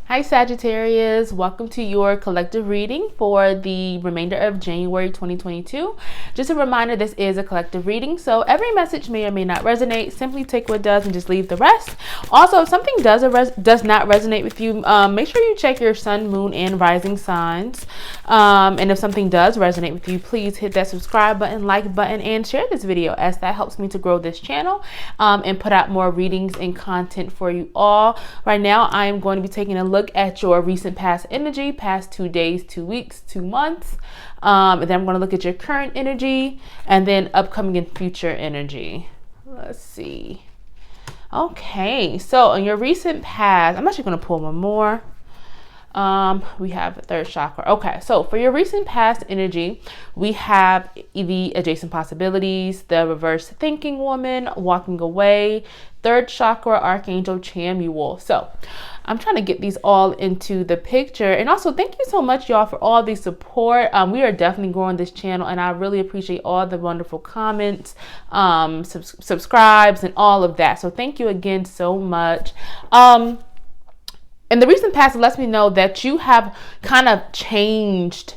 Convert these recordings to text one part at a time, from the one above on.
Hi Sagittarius, welcome to your collective reading for the remainder of January 2022. Just a reminder, this is a collective reading, so every message may or may not resonate. Simply take what does and just leave the rest. Also, if something does not resonate with you, make sure you check your sun, moon, and rising signs. And if something does resonate with you, please hit that subscribe button, like button, and share this video, as that helps me to grow this channel and put out more readings and content for you all. Right now, I am going to be taking a look at your recent past energy, past 2 days, 2 weeks, 2 months. And then I'm going to look at your current energy and then upcoming and future energy. Let's see. Okay, so in your recent past, I'm actually going to pull one more. We have the third chakra. Okay, so for your recent past energy, we have the adjacent possibilities, the reverse thinking woman, walking away, third chakra, Archangel Chamuel. So I'm trying to get these all into the picture. And also, thank you so much, y'all, for all the support. We are definitely growing this channel, and I really appreciate all the wonderful comments, subscribes, and all of that. So thank you again so much. In the recent past, it lets me know that you have kind of changed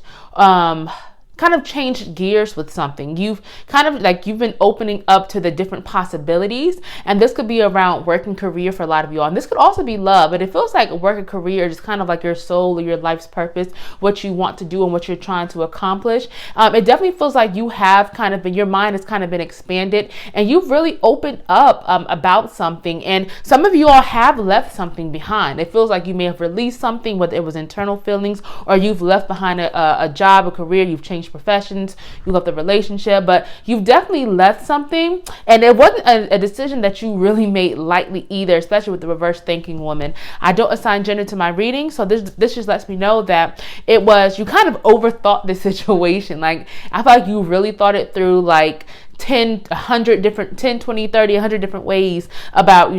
gears with something. You've been opening up to the different possibilities, and this could be around work and career for a lot of you all. And this could also be love, but it feels like work and career is just kind of like your soul or your life's purpose, what you want to do and what you're trying to accomplish. It definitely feels like you have your mind has kind of been expanded, and you've really opened up about something. And some of you all have left something behind. It feels like you may have released something, whether it was internal feelings or you've left behind a job, a career, you've changed professions, you left the relationship, but you've definitely left something, and it wasn't a decision that you really made lightly either, especially with the reverse thinking woman. I don't assign gender to my reading, so this just lets me know that it was, you kind of overthought the situation. Like, I feel like you really thought it through, like 10, 100 different, 10, 20, 30, 100 different ways about,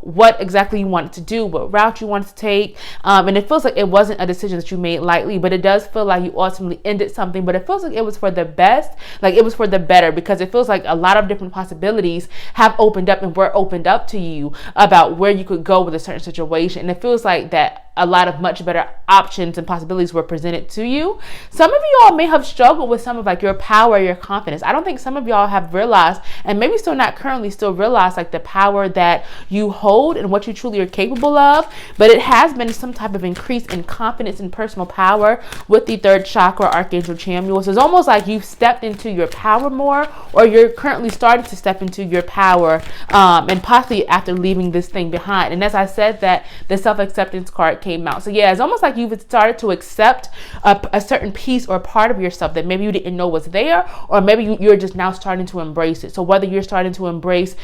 what exactly you wanted to do, what route you wanted to take. And it feels like it wasn't a decision that you made lightly, but it does feel like you ultimately ended something, but it feels like it was for the best, like it was for the better, because it feels like a lot of different possibilities have opened up and were opened up to you about where you could go with a certain situation. And it feels like that a lot of much better options and possibilities were presented to you. Some of you all may have struggled with some of like your power, your confidence. I don't think some of y'all have realized, and maybe still not currently still realize, like the power that you hold and what you truly are capable of. But it has been some type of increase in confidence and personal power with the third chakra, Archangel Chamuel. So it's almost like you've stepped into your power more, or you're currently starting to step into your power, and possibly after leaving this thing behind. And as I said, that the self-acceptance card came out. So yeah, it's almost like you've started to accept a certain piece or part of yourself that maybe you didn't know was there, or maybe you're just now starting to embrace it. So whether you're starting to embrace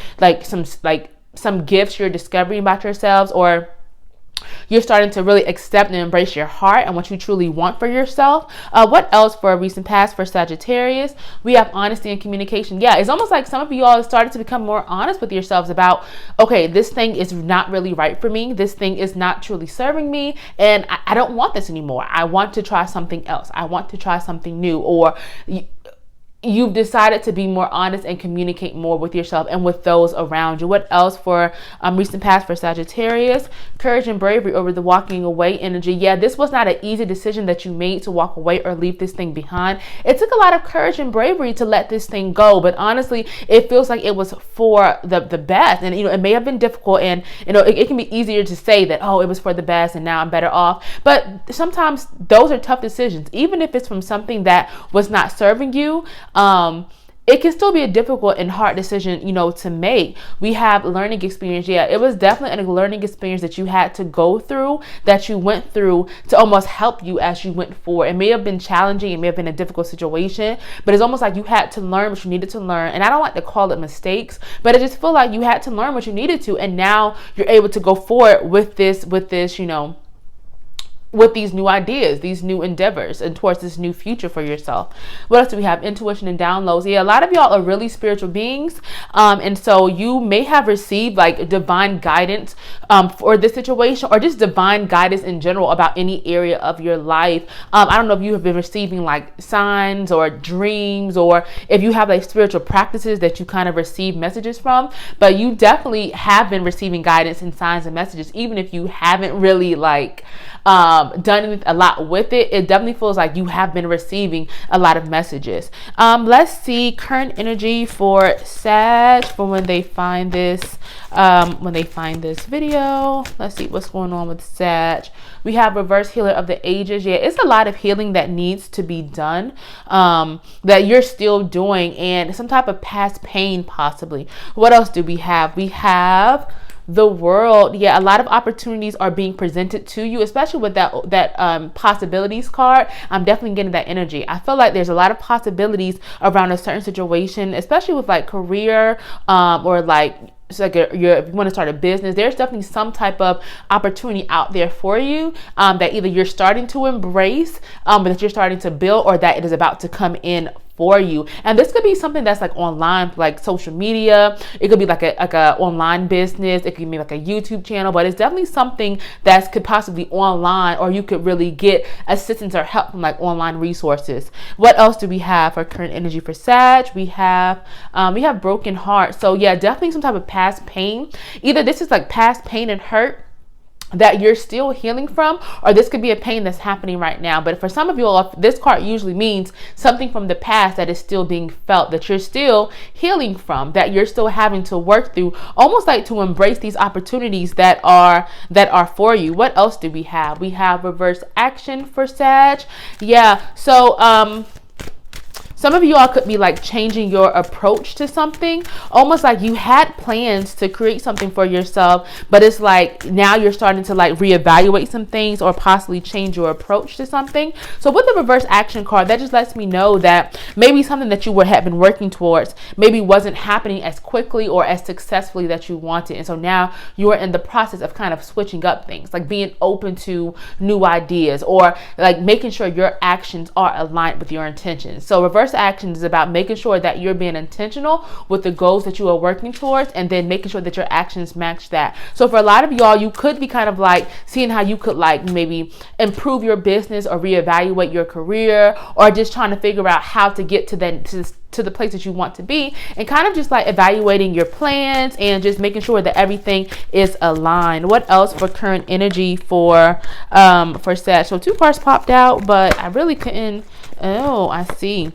some gifts you're discovering about yourselves, or you're starting to really accept and embrace your heart and what you truly want for yourself. What else for a recent past for Sagittarius? We have honesty and communication. Yeah, it's almost like some of you all started to become more honest with yourselves about, okay, this thing is not really right for me. This thing is not truly serving me, and I don't want this anymore. I want to try something else. I want to try something new. Or you've decided to be more honest and communicate more with yourself and with those around you. What else for recent past for Sagittarius? Courage and bravery over the walking away energy. Yeah, this was not an easy decision that you made to walk away or leave this thing behind. It took a lot of courage and bravery to let this thing go, but honestly, it feels like it was for the best. And it may have been difficult, and it can be easier to say that, oh, it was for the best and now I'm better off. But sometimes those are tough decisions, even if it's from something that was not serving you. It can still be a difficult and hard decision, to make. We have learning experience. Yeah, it was definitely a learning experience that you had to go through, that you went through to almost help you as you went forward. It may have been challenging. It may have been a difficult situation, but it's almost like you had to learn what you needed to learn. And I don't like to call it mistakes, but I just feel like you had to learn what you needed to. And now you're able to go forward with this, with these new ideas, these new endeavors, and towards this new future for yourself. What else do we have? Intuition and downloads. Yeah, a lot of y'all are really spiritual beings, and so you may have received like divine guidance for this situation, or just divine guidance in general about any area of your life. I don't know if you have been receiving like signs or dreams, or if you have like spiritual practices that you kind of receive messages from, but you definitely have been receiving guidance and signs and messages, even if you haven't really done a lot with it, it definitely feels like you have been receiving a lot of messages. Let's see current energy for Sag for when they find this video. Let's see what's going on with Sag. We have reverse healer of the ages. Yeah, it's a lot of healing that needs to be done, that you're still doing, and some type of past pain possibly. What else do we have? We have the World. Yeah, a lot of opportunities are being presented to you, especially with that possibilities card. I'm definitely getting that energy. I feel like there's a lot of possibilities around a certain situation, especially with like career, or like, it's like if you want to start a business, there's definitely some type of opportunity out there for you, that either you're starting to embrace, but that you're starting to build, or that it is about to come in for you. And this could be something that's like online, like social media. It could be like a online business. It could be like a YouTube channel, but it's definitely something that could possibly be online, or you could really get assistance or help from like online resources. What else do we have for current energy for Sag? We have broken heart. So yeah, definitely some type of past pain. Either this is like past pain and hurt that you're still healing from, or this could be a pain that's happening right now. But for some of you all, this card usually means something from the past that is still being felt, that you're still healing from, that you're still having to work through, almost like to embrace these opportunities that are for you. What else do we have? We have reverse action for Sag. Yeah, so some of you all could be like changing your approach to something, almost like you had plans to create something for yourself, but it's like now you're starting to like reevaluate some things or possibly change your approach to something. So with the reverse action card, that just lets me know that maybe something that you would have been working towards maybe wasn't happening as quickly or as successfully that you wanted. And so now you're in the process of kind of switching up things, like being open to new ideas, or like making sure your actions are aligned with your intentions. So reverse actions is about making sure that you're being intentional with the goals that you are working towards, and then making sure that your actions match that. So for a lot of y'all, you could be kind of like seeing how you could like maybe improve your business or reevaluate your career, or just trying to figure out how to get to the place that you want to be, and kind of just like evaluating your plans and just making sure that everything is aligned. What else for current energy for Sag? So 2 cards popped out, but I really couldn't. Oh, I see.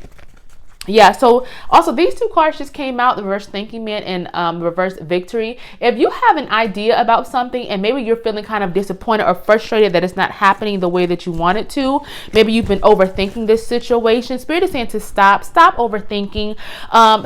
Yeah, so also these 2 cards just came out, the reverse thinking man and reverse victory. If you have an idea about something and maybe you're feeling kind of disappointed or frustrated that it's not happening the way that you want it to, maybe you've been overthinking this situation, Spirit is saying to stop overthinking.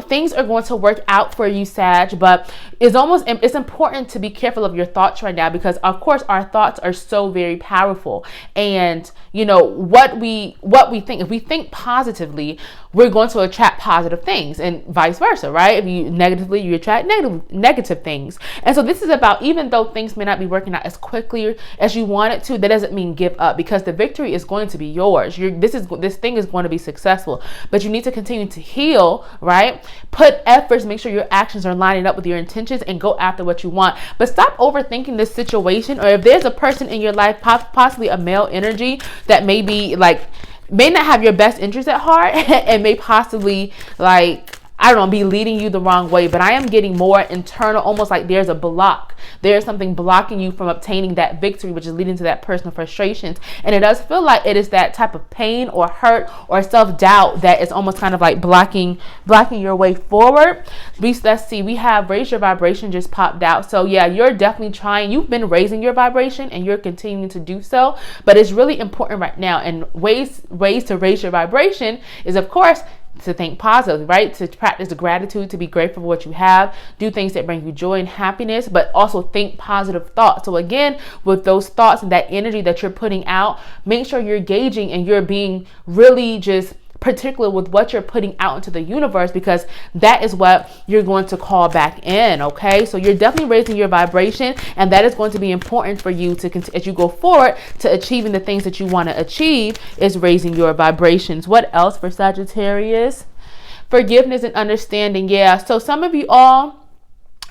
Things are going to work out for you, Sag, but it's important to be careful of your thoughts right now, because of course our thoughts are so very powerful. And you know what we think, if we think positively, we're going to attract positive things, and vice versa, right? If you negatively, you attract negative things. And so this is about, even though things may not be working out as quickly as you want it to, that doesn't mean give up, because the victory is going to be yours. This thing is going to be successful, but you need to continue to heal, right? Put efforts, make sure your actions are lining up with your intentions, and go after what you want. But stop overthinking this situation. Or if there's a person in your life, possibly a male energy, that may not have your best interest at heart and may possibly like, I don't know, be leading you the wrong way. But I am getting more internal, almost like there's a block. There's something blocking you from obtaining that victory, which is leading to that personal frustrations. And it does feel like it is that type of pain or hurt or self-doubt that is almost kind of like blocking your way forward. Let's see, we have raise your vibration just popped out. So yeah, you're definitely trying. You've been raising your vibration and you're continuing to do so. But it's really important right now. And ways to raise your vibration is, of course, to think positively, right? To practice gratitude, to be grateful for what you have, do things that bring you joy and happiness, but also think positive thoughts. So again, with those thoughts and that energy that you're putting out, make sure you're gauging and you're being really just particular with what you're putting out into the universe, because that is what you're going to call back in. Okay, so you're definitely raising your vibration, and that is going to be important for you to, as you go forward to achieving the things that you want to achieve, is raising your vibrations. What else for Sagittarius? Forgiveness and understanding. Yeah, so some of you all,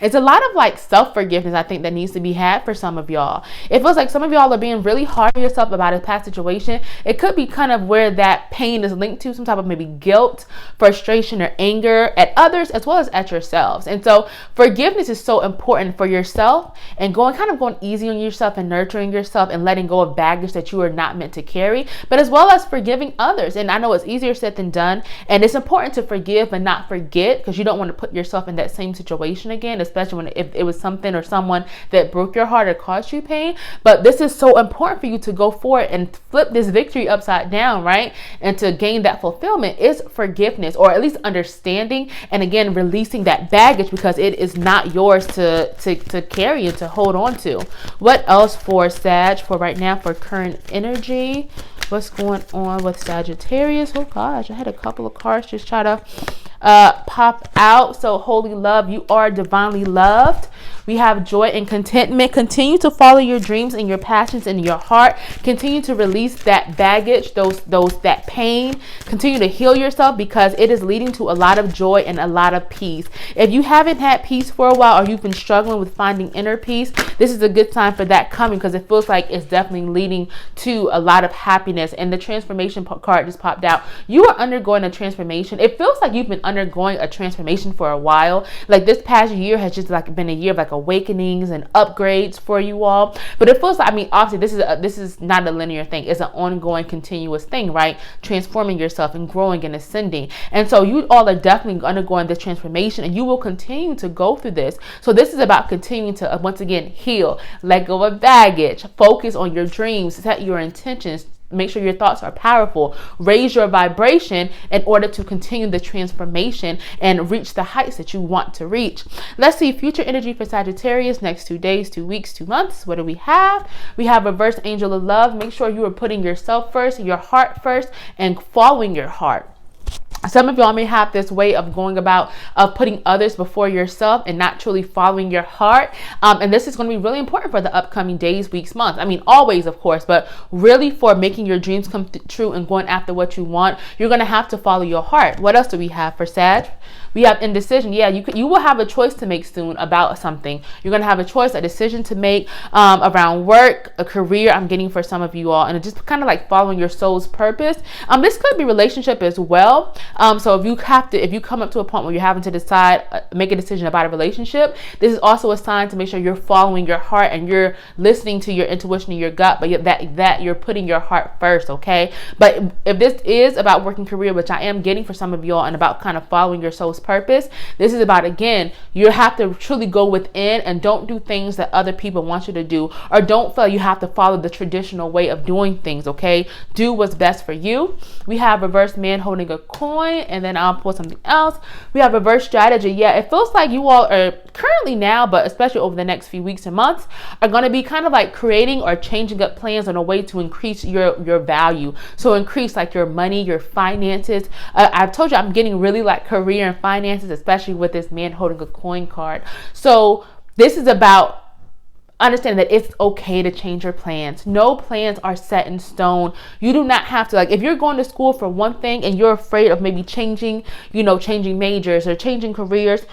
it's a lot of like self-forgiveness, I think, that needs to be had for some of y'all. It feels like some of y'all are being really hard on yourself about a past situation. It could be kind of where that pain is linked to some type of maybe guilt, frustration, or anger at others as well as at yourselves. And so forgiveness is so important for yourself, and going easy on yourself and nurturing yourself and letting go of baggage that you are not meant to carry, but as well as forgiving others. And I know it's easier said than done, and it's important to forgive but not forget, because you don't want to put yourself in that same situation again, especially if it was something or someone that broke your heart or caused you pain. But this is so important for you to go forward and flip this victory upside down, right? And to gain that fulfillment is forgiveness, or at least understanding, and again, releasing that baggage, because it is not yours to carry and to hold on to. What else for Sag for right now, for current energy? What's going on with Sagittarius? Oh gosh, I had a couple of cards just try to pop out. So holy love, you are divinely loved. We have joy and contentment. Continue to follow your dreams and your passions in your heart. Continue to release that baggage, that pain. Continue to heal yourself, because it is leading to a lot of joy and a lot of peace. If you haven't had peace for a while, or you've been struggling with finding inner peace, this is a good time for that coming, because it feels like it's definitely leading to a lot of happiness. And the transformation card just popped out. You are undergoing a transformation. It feels like you've been undergoing a transformation for a while. Like this past year has just like been a year of like awakenings and upgrades for you all. But it feels like, I mean, obviously this is not a linear thing. It's an ongoing, continuous thing, right? Transforming yourself and growing and ascending. And so you all are definitely undergoing this transformation, and you will continue to go through this. So this is about continuing to once again heal, let go of baggage, focus on your dreams, set your intentions. Make sure your thoughts are powerful. Raise your vibration in order to continue the transformation and reach the heights that you want to reach. Let's see future energy for Sagittarius, next 2 days, 2 weeks, 2 months. What do we have? We have reverse angel of love. Make sure you are putting yourself first, your heart first, and following your heart. Some of y'all may have this way of going about putting others before yourself and not truly following your heart. And this is going to be really important for the upcoming days, weeks, months. I mean, always, of course, but really for making your dreams come true and going after what you want, you're going to have to follow your heart. What else do we have for Sag? We have indecision. Yeah, you will have a choice to make soon about something. You're going to have a choice, a decision to make around work, a career, I'm getting for some of you all, and just kind of like following your soul's purpose. This could be relationship as well. So if you come up to a point where you're having to decide, make a decision about a relationship, this is also a sign to make sure you're following your heart and you're listening to your intuition and your gut, but that you're putting your heart first, okay? But if this is about working career, which I am getting for some of y'all, and about kind of following your soul's purpose, this is about, again, you have to truly go within and don't do things that other people want you to do, or don't feel you have to follow the traditional way of doing things, okay? Do what's best for you. We have reverse man holding a coin, and then I'll pull something else. We have reverse strategy. Yeah, it feels like you all are currently now, but especially over the next few weeks and months, are going to be kind of like creating or changing up plans on a way to increase your value. So increase like your money, your finances. I've told you I'm getting really like career and finances, especially with this man holding a coin card. So this is about understand that it's okay to change your plans. No plans are set in stone. You do not have to, like, if you're going to school for one thing and you're afraid of maybe changing majors or changing careers,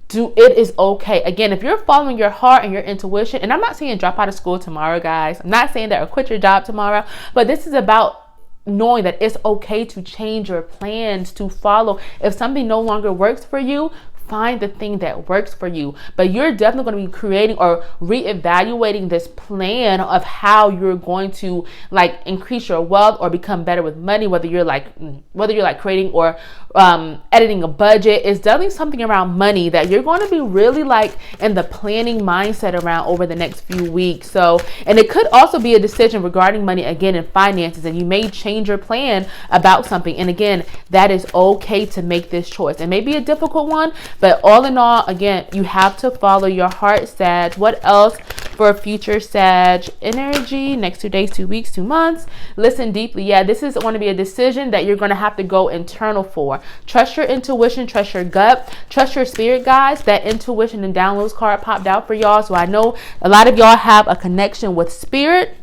it is okay. Again, if you're following your heart and your intuition, and I'm not saying drop out of school tomorrow, guys. I'm not saying that or quit your job tomorrow, but this is about knowing that it's okay to change your plans, to follow. If something no longer works for you, find the thing that works for you. But you're definitely going to be creating or reevaluating this plan of how you're going to like increase your wealth or become better with money, whether you're like creating or editing a budget. Is definitely something around money that you're going to be really like in the planning mindset around over the next few weeks. So, and it could also be a decision regarding money, again, and finances, and you may change your plan about something. And again, that is okay to make this choice. It may be a difficult one, but all in all, again, you have to follow your heart, Sag. What else for future Sag energy? Next 2 days, 2 weeks, 2 months. Listen deeply. Yeah, this is going to be a decision that you're going to have to go internal for. Trust your intuition, trust your gut, trust your spirit, guys. That intuition and downloads card popped out for y'all. So I know a lot of y'all have a connection with spirit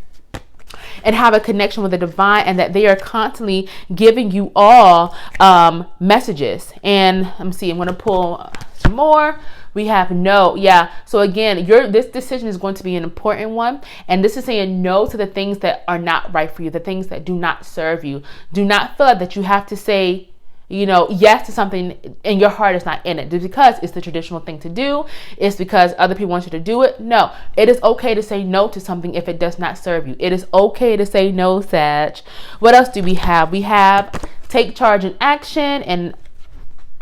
and have a connection with the divine, and that they are constantly giving you all messages. And let me see, I'm going to pull some more We have no. Yeah. So again, this decision is going to be an important one. And this is saying no to the things that are not right for you, the things that do not serve you. Do not feel that you have to say, yes to something and your heart is not in it just because it's the traditional thing to do. It's because other people want you to do it. No, it is okay to say no to something if it does not serve you. It is okay to say no, Sag. What else do we have? We have take charge and action and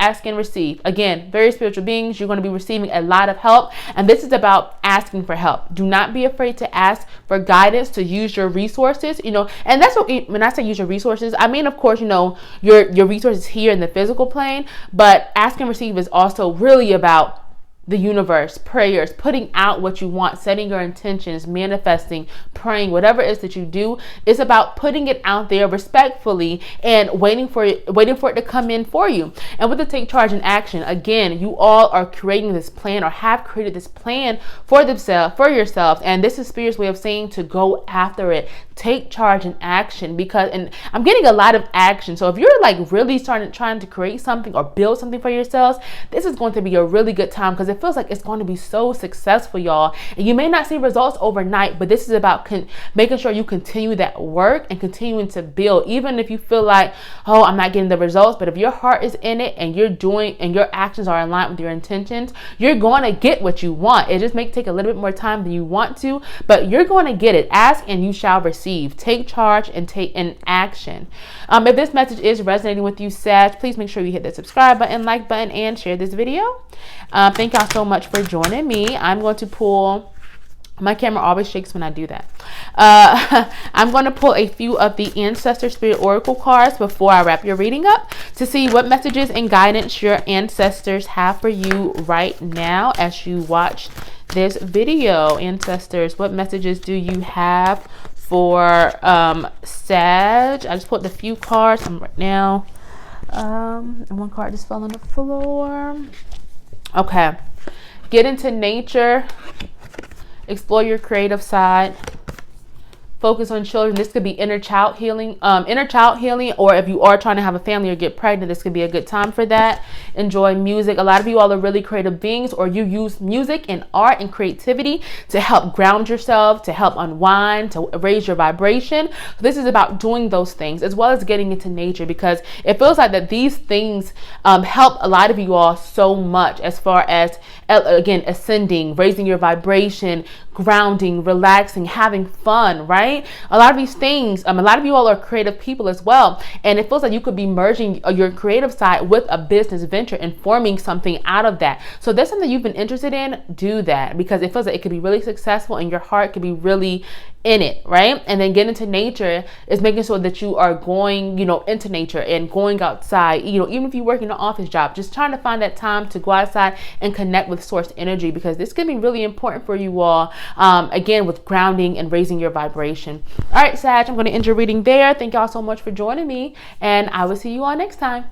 ask and receive. Again, very spiritual beings. You're going to be receiving a lot of help. And this is about asking for help. Do not be afraid to ask for guidance, to use your resources, and that's what, when I say use your resources, I mean, of course, your resources here in the physical plane, but ask and receive is also really about the universe, prayers, putting out what you want, setting your intentions, manifesting, praying, whatever it is that you do. It's about putting it out there respectfully and waiting for it to come in for you. And with the take charge and action, again, you all are creating this plan or have created this plan for yourselves. And this is Spirit's way of saying to go after it. Take charge and action, and I'm getting a lot of action. So if you're like really trying to create something or build something for yourselves, this is going to be a really good time because it feels like it's going to be so successful, y'all. And you may not see results overnight, but this is about making sure you continue that work and continuing to build, even if you feel like, oh, I'm not getting the results. But if your heart is in it and you're doing and your actions are in line with your intentions, you're going to get what you want. It just may take a little bit more time than you want to, but you're going to get it. Ask and you shall receive. Take charge and take an action. If this message is resonating with you, Sag, please make sure you hit the subscribe button, like button, and share this video. Thank y'all so much for joining me. I'm going to pull. My camera always shakes when I do that. I'm going to pull a few of the Ancestor Spirit Oracle cards before I wrap your reading up to see what messages and guidance your ancestors have for you right now as you watch this video. Ancestors, what messages do you have for Sag? I just pulled the few cards right now. And one card just fell on the floor. Okay. Get into nature. Explore your creative side. Focus on children. This could be inner child healing, or if you are trying to have a family or get pregnant, this could be a good time for that. Enjoy music. A lot of you all are really creative beings, or you use music and art and creativity to help ground yourself, to help unwind, to raise your vibration. So this is about doing those things as well as getting into nature, because it feels like that these things help a lot of you all so much as far as, again, ascending, raising your vibration, grounding, relaxing, having fun, right? A lot of these things, a lot of you all are creative people as well. And it feels like you could be merging your creative side with a business venture and forming something out of that. So that's something you've been interested in, do that, because it feels like it could be really successful and your heart could be really in it, right? And then get into nature is making sure that you are going, into nature and going outside, even if you work in an office job, just trying to find that time to go outside and connect with source energy, because this can be really important for you all, again, with grounding and raising your vibration. All right, Sag, I'm going to end your reading there. Thank y'all so much for joining me, and I will see you all next time.